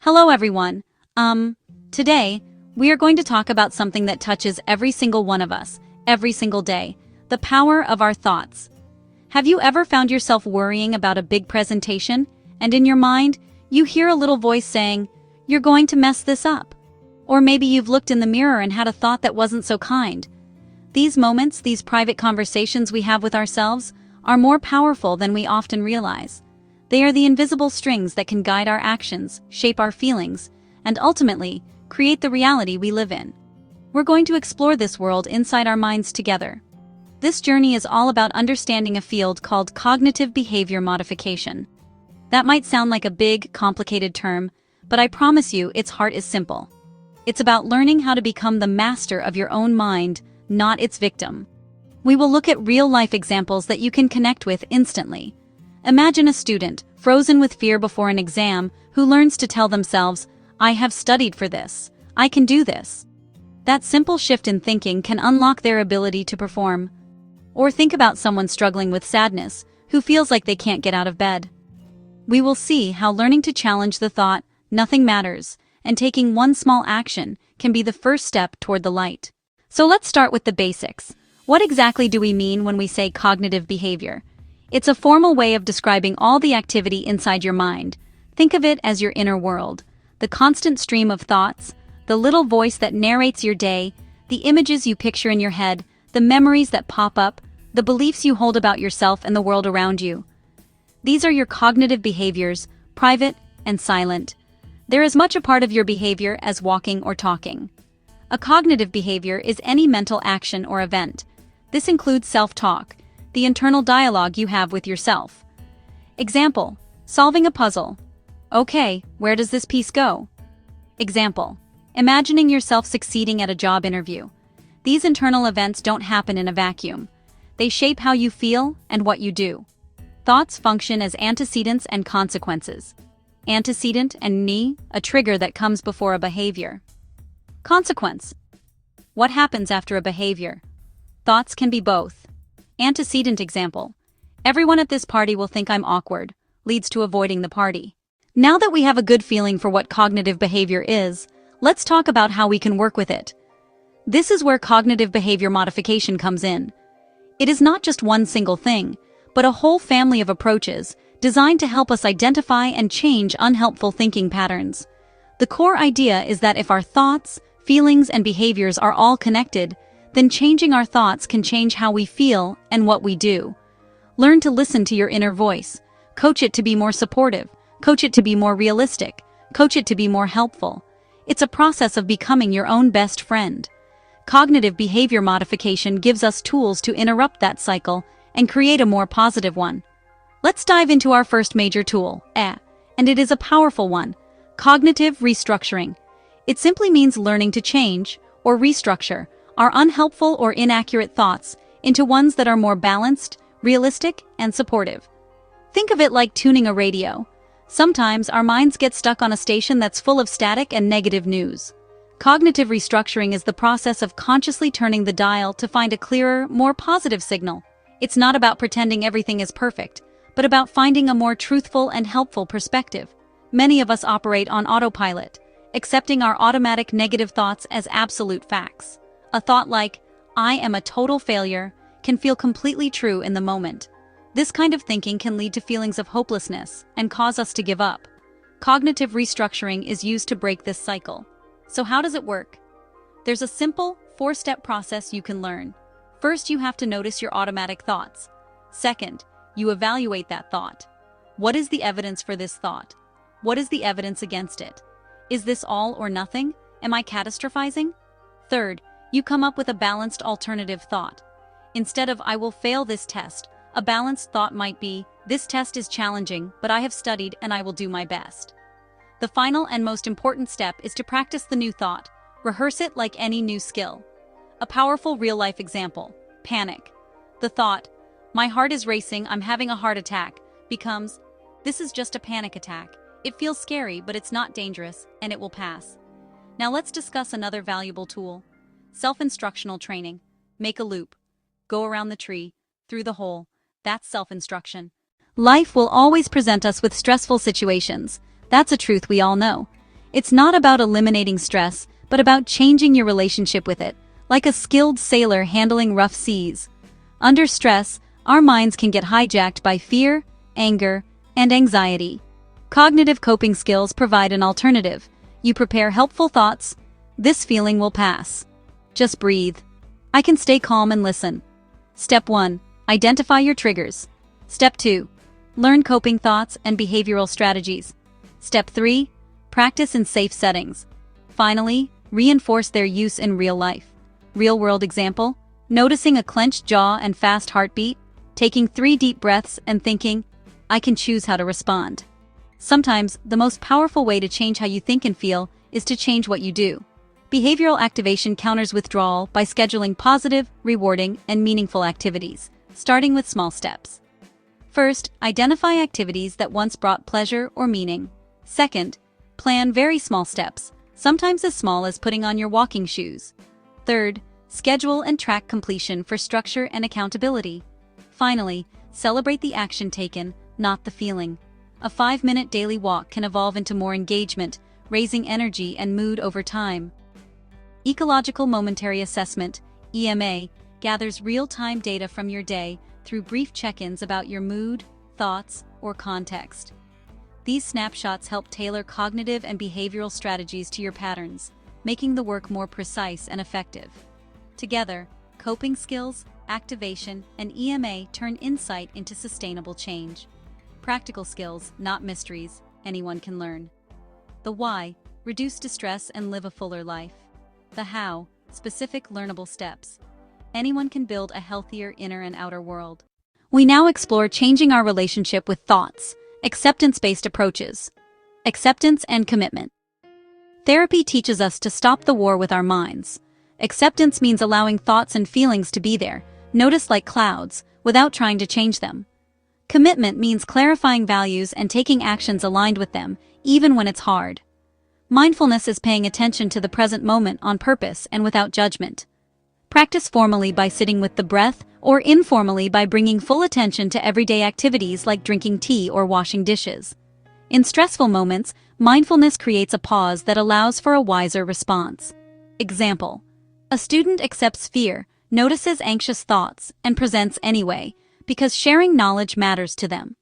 Hello everyone. Today, we are going to talk about something that touches every single one of us, every single day, the power of our thoughts. Have you ever found yourself worrying about a big presentation, and in your mind, you hear a little voice saying, "You're going to mess this up"? Or maybe you've looked in the mirror and had a thought that wasn't so kind. These moments, these private conversations we have with ourselves, are more powerful than we often realize. They are the invisible strings that can guide our actions, shape our feelings, and ultimately, create the reality we live in. We're going to explore this world inside our minds together. This journey is all about understanding a field called cognitive behavior modification. That might sound like a big, complicated term, but I promise you its heart is simple. It's about learning how to become the master of your own mind, not its victim. We will look at real-life examples that you can connect with instantly. Imagine a student, frozen with fear before an exam, who learns to tell themselves, "I have studied for this. I can do this." That simple shift in thinking can unlock their ability to perform. Or think about someone struggling with sadness, who feels like they can't get out of bed. We will see how learning to challenge the thought, "nothing matters," and taking one small action can be the first step toward the light. So let's start with the basics. What exactly do we mean when we say cognitive behavior? It's a formal way of describing all the activity inside your mind. Think of it as your inner world, the constant stream of thoughts, the little voice that narrates your day, the images you picture in your head, the memories that pop up, the beliefs you hold about yourself and the world around you. These are your cognitive behaviors, private and silent. They're as much a part of your behavior as walking or talking. A cognitive behavior is any mental action or event. This includes self-talk, the internal dialogue you have with yourself. Example, solving a puzzle. Okay, where does this piece go? Example, imagining yourself succeeding at a job interview. These internal events don't happen in a vacuum. They shape how you feel and what you do. Thoughts function as antecedents and consequences. Antecedent and a trigger that comes before a behavior. Consequence. What happens after a behavior? Thoughts can be both. Antecedent example. Everyone at this party will think I'm awkward, leads to avoiding the party. Now that we have a good feeling for what cognitive behavior is, let's talk about how we can work with it. This is where cognitive behavior modification comes in. It is not just one single thing, but a whole family of approaches designed to help us identify and change unhelpful thinking patterns. The core idea is that if our thoughts, feelings, and behaviors are all connected, then changing our thoughts can change how we feel and what we do. Learn to listen to your inner voice. Coach it to be more supportive. Coach it to be more realistic. Coach it to be more helpful. It's a process of becoming your own best friend. Cognitive behavior modification gives us tools to interrupt that cycle and create a more positive one. Let's dive into our first major tool, and it is a powerful one, cognitive restructuring. It simply means learning to change, or restructure, our unhelpful or inaccurate thoughts into ones that are more balanced, realistic, and supportive. Think of it like tuning a radio. Sometimes our minds get stuck on a station that's full of static and negative news. Cognitive restructuring is the process of consciously turning the dial to find a clearer, more positive signal. It's not about pretending everything is perfect, but about finding a more truthful and helpful perspective. Many of us operate on autopilot, accepting our automatic negative thoughts as absolute facts. A thought like, "I am a total failure," can feel completely true in the moment. This kind of thinking can lead to feelings of hopelessness and cause us to give up. Cognitive restructuring is used to break this cycle. So how does it work? There's a simple, four-step process you can learn. First, you have to notice your automatic thoughts. Second, you evaluate that thought. What is the evidence for this thought? What is the evidence against it? Is this all or nothing? Am I catastrophizing? Third, you come up with a balanced alternative thought. Instead of "I will fail this test," a balanced thought might be, "This test is challenging, but I have studied and I will do my best." The final and most important step is to practice the new thought. Rehearse it like any new skill. A powerful real-life example, panic. The thought, "My heart is racing, I'm having a heart attack," becomes, "This is just a panic attack. It feels scary, but it's not dangerous, and it will pass." Now let's discuss another valuable tool. Self-instructional training. Make a loop. Go around the tree, through the hole. That's self-instruction. Life will always present us with stressful situations. That's a truth we all know. It's not about eliminating stress, but about changing your relationship with it, like a skilled sailor handling rough seas. Under stress, our minds can get hijacked by fear, anger, and anxiety. Cognitive coping skills provide an alternative. You prepare helpful thoughts. This feeling will pass. Just breathe. I can stay calm and listen. Step 1. Identify your triggers. Step 2. Learn coping thoughts and behavioral strategies. Step 3. Practice in safe settings. Finally, reinforce their use in real life. Real-world example: noticing a clenched jaw and fast heartbeat, taking 3 deep breaths and thinking, I can choose how to respond. Sometimes, the most powerful way to change how you think and feel is to change what you do. Behavioral activation counters withdrawal by scheduling positive, rewarding, and meaningful activities, starting with small steps. First, identify activities that once brought pleasure or meaning. Second, plan very small steps, sometimes as small as putting on your walking shoes. Third, schedule and track completion for structure and accountability. Finally, celebrate the action taken, not the feeling. A 5-minute daily walk can evolve into more engagement, raising energy and mood over time. Ecological Momentary Assessment, EMA, gathers real-time data from your day through brief check-ins about your mood, thoughts, or context. These snapshots help tailor cognitive and behavioral strategies to your patterns, making the work more precise and effective. Together, coping skills, activation, and EMA turn insight into sustainable change. Practical skills, not mysteries, anyone can learn. The why: reduce distress and live a fuller life. The how: specific learnable steps. Anyone can build a healthier inner and outer world. We now explore changing our relationship with thoughts, acceptance-based approaches. Acceptance and commitment. Therapy teaches us to stop the war with our minds. Acceptance means allowing thoughts and feelings to be there, noticed like clouds, without trying to change them. Commitment means clarifying values and taking actions aligned with them, even when it's hard. Mindfulness is paying attention to the present moment on purpose and without judgment. Practice formally by sitting with the breath, or informally by bringing full attention to everyday activities like drinking tea or washing dishes. In stressful moments, mindfulness creates a pause that allows for a wiser response. Example: a student accepts fear, notices anxious thoughts, and presents anyway, because sharing knowledge matters to them.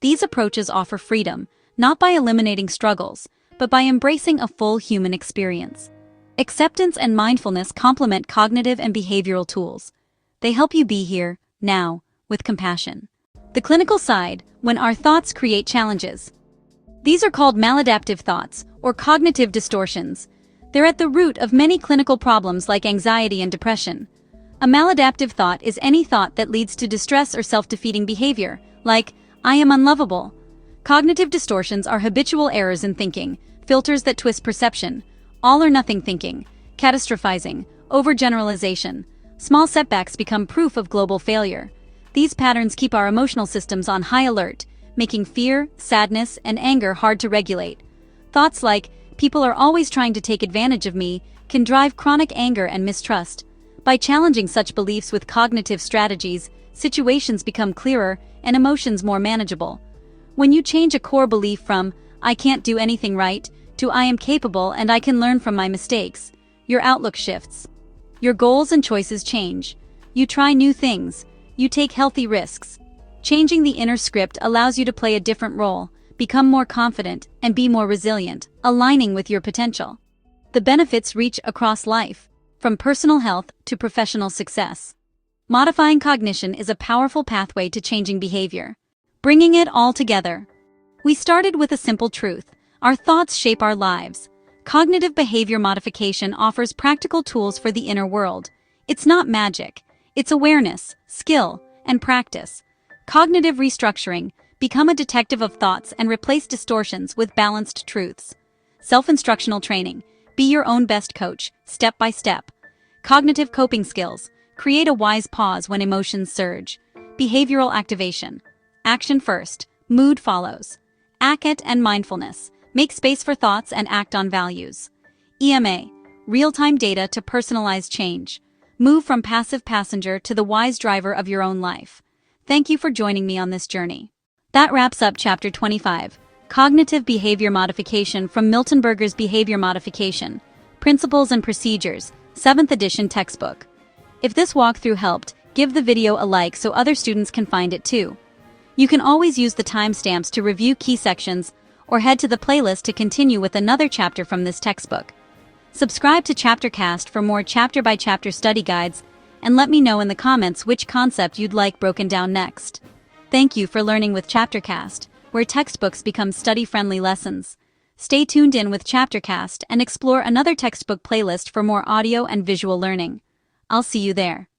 These approaches offer freedom, not by eliminating struggles, but by embracing a full human experience. Acceptance and mindfulness complement cognitive and behavioral tools. They help you be here, now, with compassion. The clinical side: when our thoughts create challenges. These are called maladaptive thoughts, or cognitive distortions. They're at the root of many clinical problems like anxiety and depression. A maladaptive thought is any thought that leads to distress or self-defeating behavior, like, I am unlovable. Cognitive distortions are habitual errors in thinking, filters that twist perception, all-or-nothing thinking, catastrophizing, overgeneralization. Small setbacks become proof of global failure. These patterns keep our emotional systems on high alert, making fear, sadness, and anger hard to regulate. Thoughts like, people are always trying to take advantage of me, can drive chronic anger and mistrust. By challenging such beliefs with cognitive strategies, situations become clearer and emotions more manageable. When you change a core belief from, I can't do anything right, to I am capable and I can learn from my mistakes, your outlook shifts. Your goals and choices change. You try new things. You take healthy risks. Changing the inner script allows you to play a different role, become more confident, and be more resilient, aligning with your potential. The benefits reach across life, from personal health to professional success. Modifying cognition is a powerful pathway to changing behavior. Bringing it all together. We started with a simple truth: our thoughts shape our lives. Cognitive behavior modification offers practical tools for the inner world. It's not magic. It's awareness, skill, and practice. Cognitive restructuring: become a detective of thoughts and replace distortions with balanced truths. Self-instructional training: be your own best coach, step by step. Cognitive coping skills: create a wise pause when emotions surge. Behavioral activation: action first, mood follows. ACT and mindfulness: make space for thoughts and act on values. EMA: real-time data to personalize change. Move from passive passenger to the wise driver of your own life. Thank you for joining me on this journey. That wraps up Chapter 25, Cognitive Behavior Modification from Miltenberger's Behavior Modification, Principles and Procedures, 7th edition textbook. If this walkthrough helped, give the video a like so other students can find it too. You can always use the timestamps to review key sections or head to the playlist to continue with another chapter from this textbook. Subscribe to ChapterCast for more chapter-by-chapter study guides, and let me know in the comments which concept you'd like broken down next. Thank you for learning with ChapterCast, where textbooks become study-friendly lessons. Stay tuned in with ChapterCast and explore another textbook playlist for more audio and visual learning. I'll see you there.